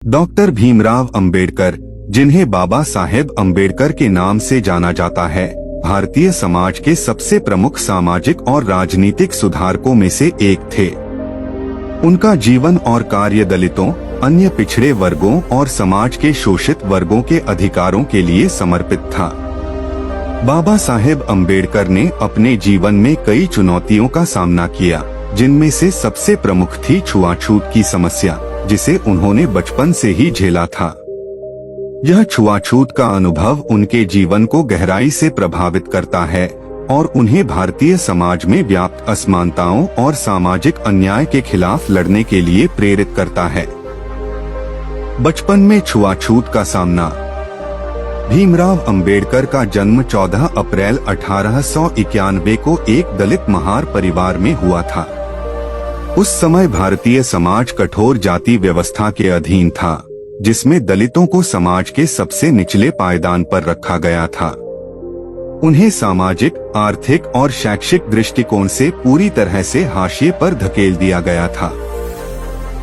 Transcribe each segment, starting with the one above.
Doctor Bhimrao Ambedkar, जिन्हें बाबा साहेब अंबेडकर के नाम से जाना जाता है, भारतीय समाज के सबसे प्रमुख सामाजिक और राजनीतिक सुधारकों में से एक थे। उनका जीवन और कार्य दलितों, अन्य पिछड़े वर्गों और समाज के शोषित वर्गों के अधिकारों के लिए समर्पित था। बाबा साहेब अंबेडकर ने अपने जीवन में कई चुनौतियों का सामना किया, जिनमें से सबसे प्रमुख थी छुआछूत की समस्या, जिसे उन्होंने बचपन से ही झेला था। यह छुआछूत का अनुभव उनके जीवन को गहराई से प्रभावित करता है और उन्हें भारतीय समाज में व्याप्त असमानताओं और सामाजिक अन्याय के खिलाफ लड़ने के लिए प्रेरित करता है। बचपन में छुआछूत का सामना। भीमराव अंबेडकर का जन्म 14 अप्रैल 1891 को एक दलित महार परिवार में हुआ था। उस समय भारतीय समाज कठोर जाति व्यवस्था के अधीन था, जिसमें दलितों को समाज के सबसे निचले पायदान पर रखा गया था। उन्हें सामाजिक, आर्थिक और शैक्षिक दृष्टिकोण से पूरी तरह से हाशिए पर धकेल दिया गया था।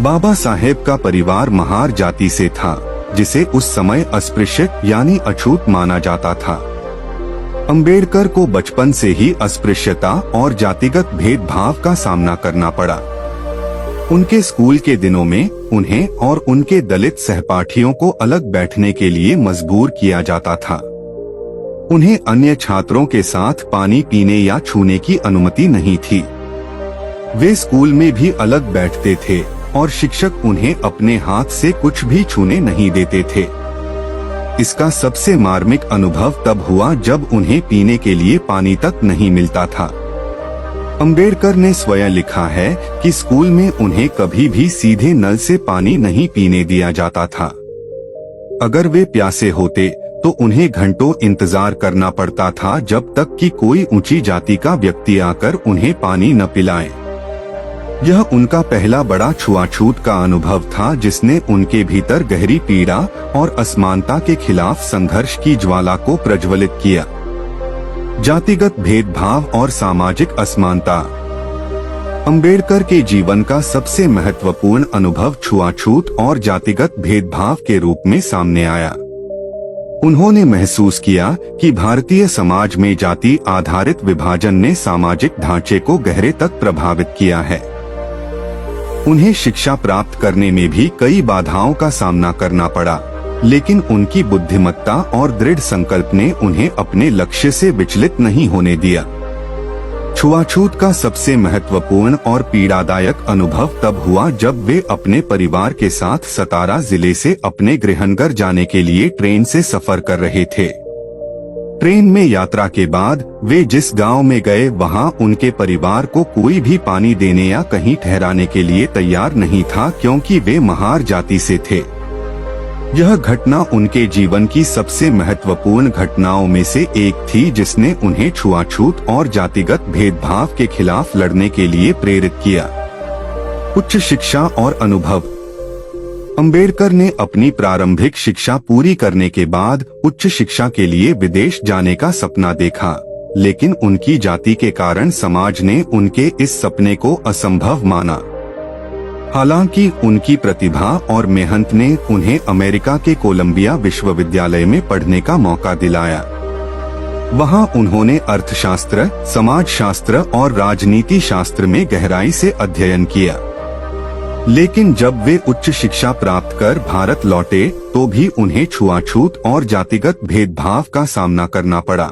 बाबा साहेब का परिवार महार जाति से था, जिसे उस समय अस्पृश्य यानी अछूत माना जाता था। अंबेडकर को बचपन से ही अस्पृश्यता और जातिगत भेदभाव का सामना करना पड़ा। उनके स्कूल के दिनों में उन्हें और उनके दलित सहपाठियों को अलग बैठने के लिए मजबूर किया जाता था। उन्हें अन्य छात्रों के साथ पानी पीने या छूने की अनुमति नहीं थी। वे स्कूल में भी अलग बैठते थे और शिक्षक उन्हें अपने हाथ से कुछ भी छूने नहीं देते थे। इसका सबसे मार्मिक अनुभव तब हुआ जब उन्हें पीने के लिए पानी तक नहीं मिलता था। अंबेडकर ने स्वयं लिखा है कि स्कूल में उन्हें कभी भी सीधे नल से पानी नहीं पीने दिया जाता था। अगर वे प्यासे होते तो उन्हें घंटों इंतजार करना पड़ता था जब तक कि कोई ऊंची जाति का व्यक्ति आकर उन्हें पानी न पिलाए। यह उनका पहला बड़ा छुआछूत का अनुभव था, जिसने उनके भीतर गहरी पीड़ा और असमानता के खिलाफ संघर्ष की ज्वाला को प्रज्वलित किया। जातिगत भेदभाव और सामाजिक असमानता। अंबेडकर के जीवन का सबसे महत्वपूर्ण अनुभव छुआछूत और जातिगत भेदभाव के रूप में सामने आया। उन्होंने महसूस किया कि भारतीय समाज में जाति आधारित विभाजन ने सामाजिक ढांचे को गहरे तक प्रभावित किया है। उन्हें शिक्षा प्राप्त करने में भी कई बाधाओं का सामना करना पड़ा, लेकिन उनकी बुद्धिमत्ता और दृढ़ संकल्प ने उन्हें अपने लक्ष्य से विचलित नहीं होने दिया। छुआछूत का सबसे महत्वपूर्ण और पीड़ादायक अनुभव तब हुआ जब वे अपने परिवार के साथ सतारा जिले से अपने गृहनगर जाने के लिए ट्रेन से सफर कर रहे थे। ट्रेन में यात्रा के बाद वे जिस गांव में गए, वहां उनके परिवार को कोई भी पानी देने या कहीं ठहराने के लिए तैयार नहीं था, क्योंकि वे महार जाति से थे। यह घटना उनके जीवन की सबसे महत्वपूर्ण घटनाओं में से एक थी, जिसने उन्हें छुआछूत और जातिगत भेदभाव के खिलाफ लड़ने के लिए प्रेरित किया। उच्च शिक्षा और अनुभव। अंबेडकर ने अपनी प्रारंभिक शिक्षा पूरी करने के बाद उच्च शिक्षा के लिए विदेश जाने का सपना देखा, लेकिन उनकी जाति के कारण समाज ने उनके इस सपने को असंभव माना। हालांकि उनकी प्रतिभा और मेहनत ने उन्हें अमेरिका के कोलंबिया विश्वविद्यालय में पढ़ने का मौका दिलाया। वहां उन्होंने अर्थशास्त्र, समाजशास्त्र और राजनीति शास्त्र में गहराई से अध्ययन किया। लेकिन जब वे उच्च शिक्षा प्राप्त कर भारत लौटे, तो भी उन्हें छुआछूत और जातिगत भेदभाव का सामना करना पड़ा।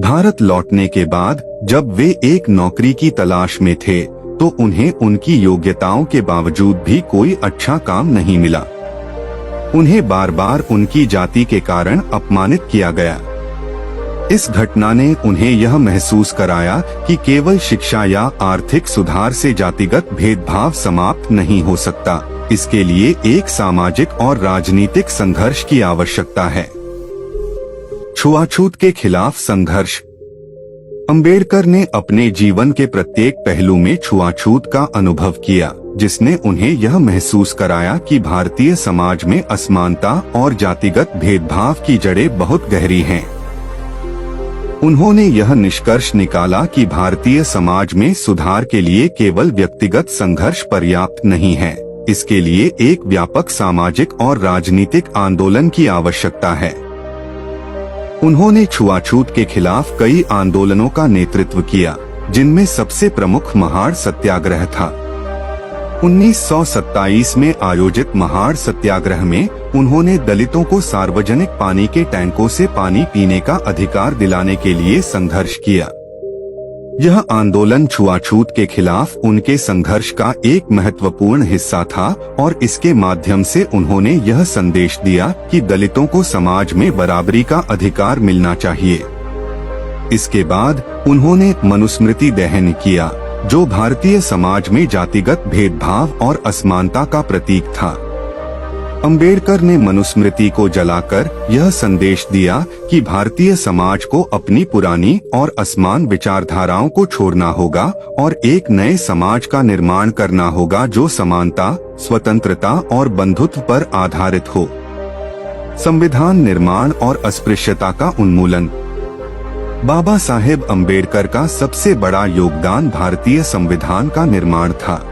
भारत लौटने के बाद जब वे एक नौकरी की तलाश में थे, तो उन्हें उनकी योग्यताओं के बावजूद भी कोई अच्छा काम नहीं मिला। उन्हें बार बार उनकी जाति के कारण अपमानित किया गया। इस घटना ने उन्हें यह महसूस कराया कि केवल शिक्षा या आर्थिक सुधार से जातिगत भेदभाव समाप्त नहीं हो सकता। इसके लिए एक सामाजिक और राजनीतिक संघर्ष की आवश्यकता है। छुआछूत के खिलाफ संघर्ष। अंबेडकर ने अपने जीवन के प्रत्येक पहलू में छुआछूत का अनुभव किया, जिसने उन्हें यह महसूस कराया कि भारतीय समाज में असमानता और जातिगत भेदभाव की जड़ें बहुत गहरी हैं। उन्होंने यह निष्कर्ष निकाला कि भारतीय समाज में सुधार के लिए केवल व्यक्तिगत संघर्ष पर्याप्त नहीं है, इसके लिए एक व्यापक सामाजिक और राजनीतिक आंदोलन की आवश्यकता है। उन्होंने छुआछूत के खिलाफ कई आंदोलनों का नेतृत्व किया, जिनमें सबसे प्रमुख महाड़ सत्याग्रह था। 1927 में आयोजित महाड़ सत्याग्रह में उन्होंने दलितों को सार्वजनिक पानी के टैंकों से पानी पीने का अधिकार दिलाने के लिए संघर्ष किया। यह आंदोलन छुआछूत के खिलाफ उनके संघर्ष का एक महत्वपूर्ण हिस्सा था और इसके माध्यम से उन्होंने यह संदेश दिया कि दलितों को समाज में बराबरी का अधिकार मिलना चाहिए। इसके बाद उन्होंने मनुस्मृति दहन किया, जो भारतीय समाज में जातिगत भेदभाव और असमानता का प्रतीक था। अंबेडकर ने मनुस्मृति को जलाकर यह संदेश दिया कि भारतीय समाज को अपनी पुरानी और असमान विचारधाराओं को छोड़ना होगा और एक नए समाज का निर्माण करना होगा जो समानता, स्वतंत्रता और बंधुत्व पर आधारित हो। संविधान निर्माण और अस्पृश्यता का उन्मूलन। बाबा साहेब अंबेडकर का सबसे बड़ा योगदान भारतीय संविधान का निर्माण था।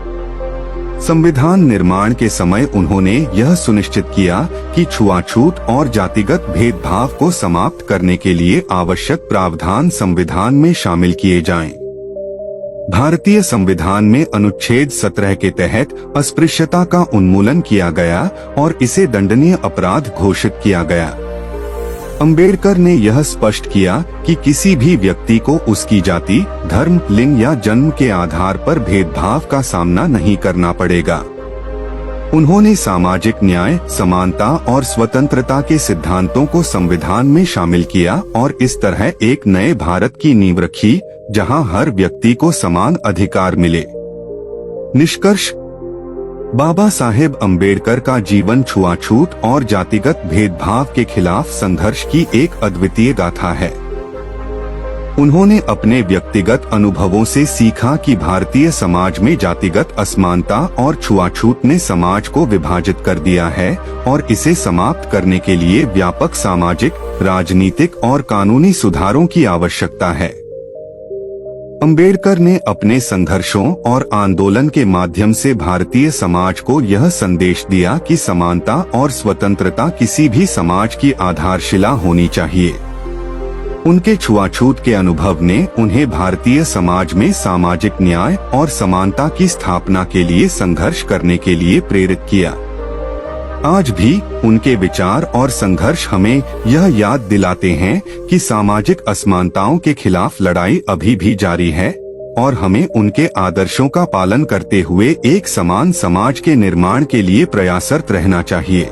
संविधान निर्माण के समय उन्होंने यह सुनिश्चित किया कि छुआछूत और जातिगत भेदभाव को समाप्त करने के लिए आवश्यक प्रावधान संविधान में शामिल किए जाएं। भारतीय संविधान में अनुच्छेद 17 के तहत अस्पृश्यता का उन्मूलन किया गया और इसे दंडनीय अपराध घोषित किया गया। अंबेडकर ने यह स्पष्ट किया कि किसी भी व्यक्ति को उसकी जाति, धर्म, लिंग या जन्म के आधार पर भेदभाव का सामना नहीं करना पड़ेगा। उन्होंने सामाजिक न्याय, समानता और स्वतंत्रता के सिद्धांतों को संविधान में शामिल किया और इस तरह एक नए भारत की नींव रखी, जहां हर व्यक्ति को समान अधिकार मिले। निष्कर्ष: बाबा साहेब अंबेडकर का जीवन छुआछूत और जातिगत भेदभाव के खिलाफ संघर्ष की एक अद्वितीय गाथा है। उन्होंने अपने व्यक्तिगत अनुभवों से सीखा कि भारतीय समाज में जातिगत असमानता और छुआछूत ने समाज को विभाजित कर दिया है और इसे समाप्त करने के लिए व्यापक सामाजिक, राजनीतिक और कानूनी सुधारों की आवश्यकता है। अंबेडकर ने अपने संघर्षों और आंदोलन के माध्यम से भारतीय समाज को यह संदेश दिया कि समानता और स्वतंत्रता किसी भी समाज की आधारशिला होनी चाहिए। उनके छुआछूत के अनुभव ने उन्हें भारतीय समाज में सामाजिक न्याय और समानता की स्थापना के लिए संघर्ष करने के लिए प्रेरित किया। आज भी उनके विचार और संघर्ष हमें यह याद दिलाते हैं कि सामाजिक असमानताओं के खिलाफ लड़ाई अभी भी जारी है और हमें उनके आदर्शों का पालन करते हुए एक समान समाज के निर्माण के लिए प्रयासरत रहना चाहिए।